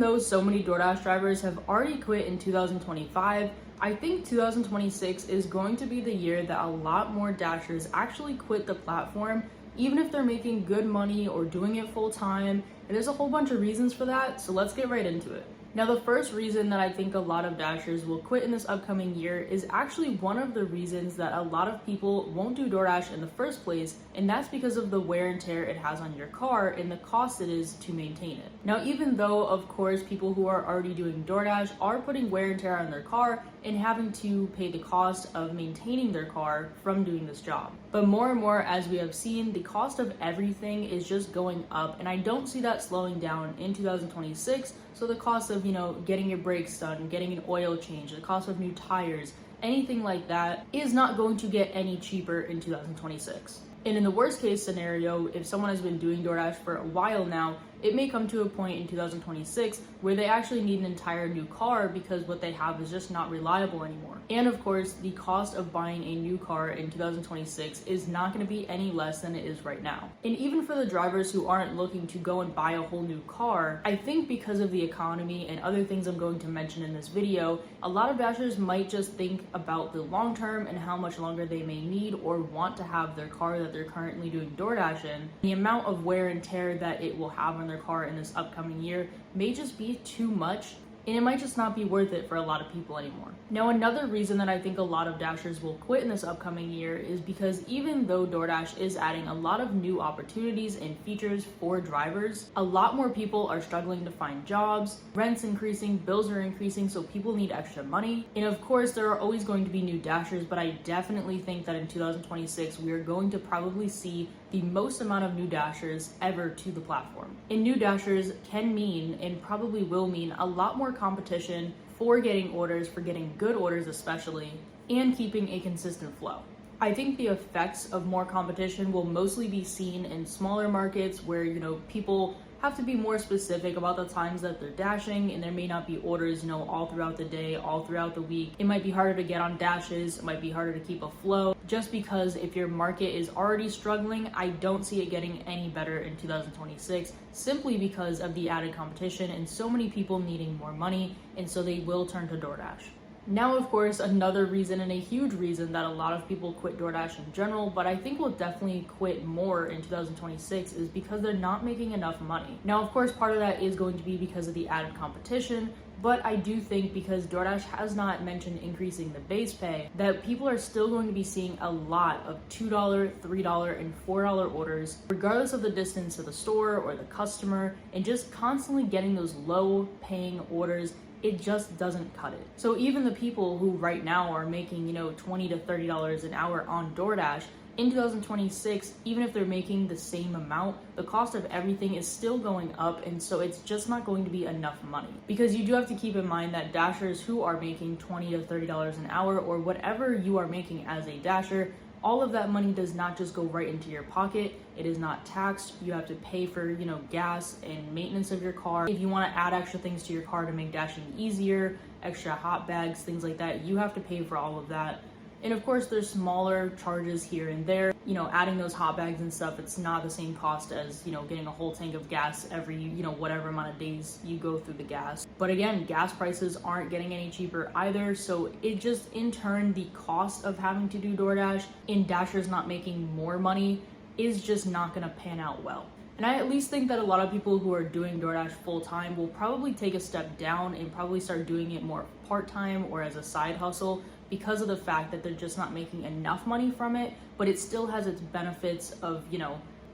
even though so many DoorDash drivers have already quit in 2025, I think 2026 is going to be the year that a lot more Dashers actually quit the platform, even if they're making good money or doing it full time. And there's a whole bunch of reasons for that, so let's get right into it. Now, the first reason that I think a lot of Dashers will quit in this upcoming year is actually one of the reasons that a lot of people won't do DoorDash in the first place, and that's because of the wear and tear it has on your car and the cost it is to maintain it. Now, even though, of course, people who are already doing DoorDash are putting wear and tear on their car and having to pay the cost of maintaining their car from doing this job. But more and more, as we have seen, the cost of everything is just going up, and I don't see that slowing down in 2026. So the cost of, getting your brakes done, getting an oil change, the cost of new tires, anything like that is not going to get any cheaper in 2026. And in the worst case scenario, if someone has been doing DoorDash for a while now, it may come to a point in 2026 where they actually need an entire new car because what they have is just not reliable anymore. And of course, the cost of buying a new car in 2026 is not going to be any less than it is right now. And even for the drivers who aren't looking to go and buy a whole new car, I think because of the economy and other things I'm going to mention in this video, a lot of Dashers might just think about the long term and how much longer they may need or want to have their car that they're currently doing DoorDash in. The amount of wear and tear that it will have on their car in this upcoming year may just be too much, and it might just not be worth it for a lot of people anymore. Now, another reason that I think a lot of Dashers will quit in this upcoming year is because even though DoorDash is adding a lot of new opportunities and features for drivers, a lot more people are struggling to find jobs, rent's increasing, bills are increasing, so people need extra money. And of course, there are always going to be new Dashers, but I definitely think that in 2026, we are going to probably see the most amount of new Dashers ever to the platform. And new Dashers can mean, and probably will mean, a lot more competition for getting orders, for getting good orders especially, and keeping a consistent flow. I think the effects of more competition will mostly be seen in smaller markets where, people have to be more specific about the times that they're dashing, and there may not be orders, all throughout the day, all throughout the week. It might be harder to get on dashes, it might be harder to keep a flow, just because if your market is already struggling, I don't see it getting any better in 2026, simply because of the added competition and so many people needing more money, and so they will turn to DoorDash. Now, of course, another reason and a huge reason that a lot of people quit DoorDash in general, but I think will definitely quit more in 2026 is because they're not making enough money. Now, of course, part of that is going to be because of the added competition, but I do think because DoorDash has not mentioned increasing the base pay, that people are still going to be seeing a lot of $2, $3, and $4 orders, regardless of the distance to the store or the customer, and just constantly getting those low paying orders. It just doesn't cut it. So even the people who right now are making, $20 to $30 an hour on DoorDash, in 2026, even if they're making the same amount, the cost of everything is still going up, and so it's just not going to be enough money. Because you do have to keep in mind that Dashers who are making $20 to $30 an hour, or whatever you are making as a Dasher, all of that money does not just go right into your pocket. It is not taxed. You have to pay for, gas and maintenance of your car. If you want to add extra things to your car to make dashing easier, extra hot bags, things like that, you have to pay for all of that. And of course, there's smaller charges here and there. Adding those hot bags and stuff, it's not the same cost as, getting a whole tank of gas every, whatever amount of days you go through the gas. But again, gas prices aren't getting any cheaper either. So it just, in turn, the cost of having to do DoorDash and Dashers not making more money is just not going to pan out well. And I at least think that a lot of people who are doing DoorDash full time will probably take a step down and probably start doing it more part time or as a side hustle, because of the fact that they're just not making enough money from it, but it still has its benefits of,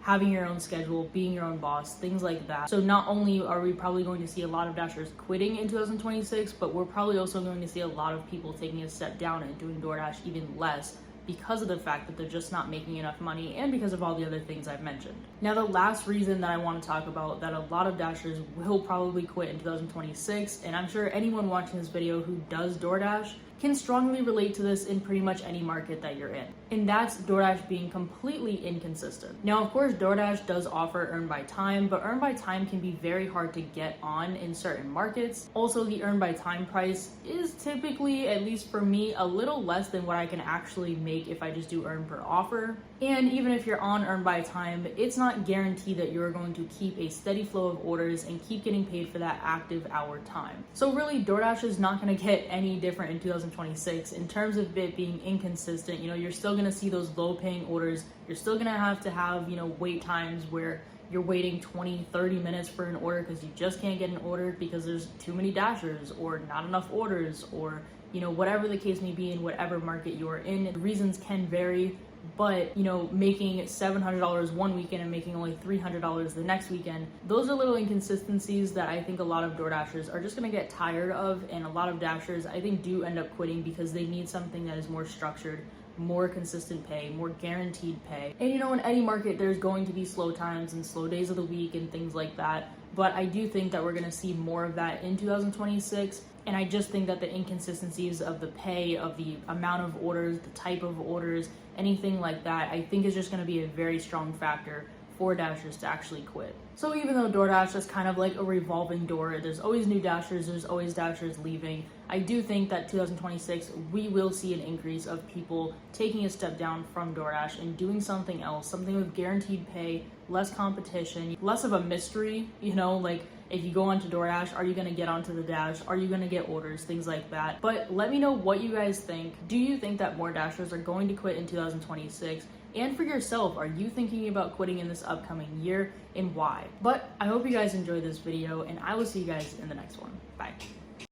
having your own schedule, being your own boss, things like that. So not only are we probably going to see a lot of Dashers quitting in 2026, but we're probably also going to see a lot of people taking a step down and doing DoorDash even less, because of the fact that they're just not making enough money and because of all the other things I've mentioned. Now, the last reason that I want to talk about that a lot of Dashers will probably quit in 2026, and I'm sure anyone watching this video who does DoorDash can strongly relate to this in pretty much any market that you're in. And that's DoorDash being completely inconsistent. Now, of course, DoorDash does offer earn by time, but earn by time can be very hard to get on in certain markets. Also, the earn by time price is typically, at least for me, a little less than what I can actually make if I just do earn per offer. And even if you're on earn by time, it's not guaranteed that you're going to keep a steady flow of orders and keep getting paid for that active hour time. So really, DoorDash is not going to get any different in 2026 in terms of it being inconsistent. You're still going to see those low paying orders. You're still going to have, wait times where you're waiting 20-30 minutes for an order because you just can't get an order because there's too many dashers or not enough orders, or whatever the case may be in whatever market you're in. The reasons can vary, but making $700 one weekend and making only $300 the next weekend, those are little inconsistencies that I think a lot of DoorDashers are just going to get tired of, and a lot of Dashers I think do end up quitting because they need something that is more structured, more consistent pay, more guaranteed pay. And in any market there's going to be slow times and slow days of the week and things like that, but I do think that we're going to see more of that in 2026. And I just think that the inconsistencies of the pay, of the amount of orders, the type of orders, anything like that, I think is just going to be a very strong factor for Dashers to actually quit. So even though DoorDash is kind of like a revolving door, there's always new Dashers, there's always Dashers leaving, I do think that 2026, we will see an increase of people taking a step down from DoorDash and doing something else, something with guaranteed pay, less competition, less of a mystery, like if you go onto DoorDash, are you going to get onto the Dash? Are you going to get orders? Things like that. But let me know what you guys think. Do you think that more Dashers are going to quit in 2026? And for yourself, are you thinking about quitting in this upcoming year, and why? But I hope you guys enjoyed this video, and I will see you guys in the next one. Bye.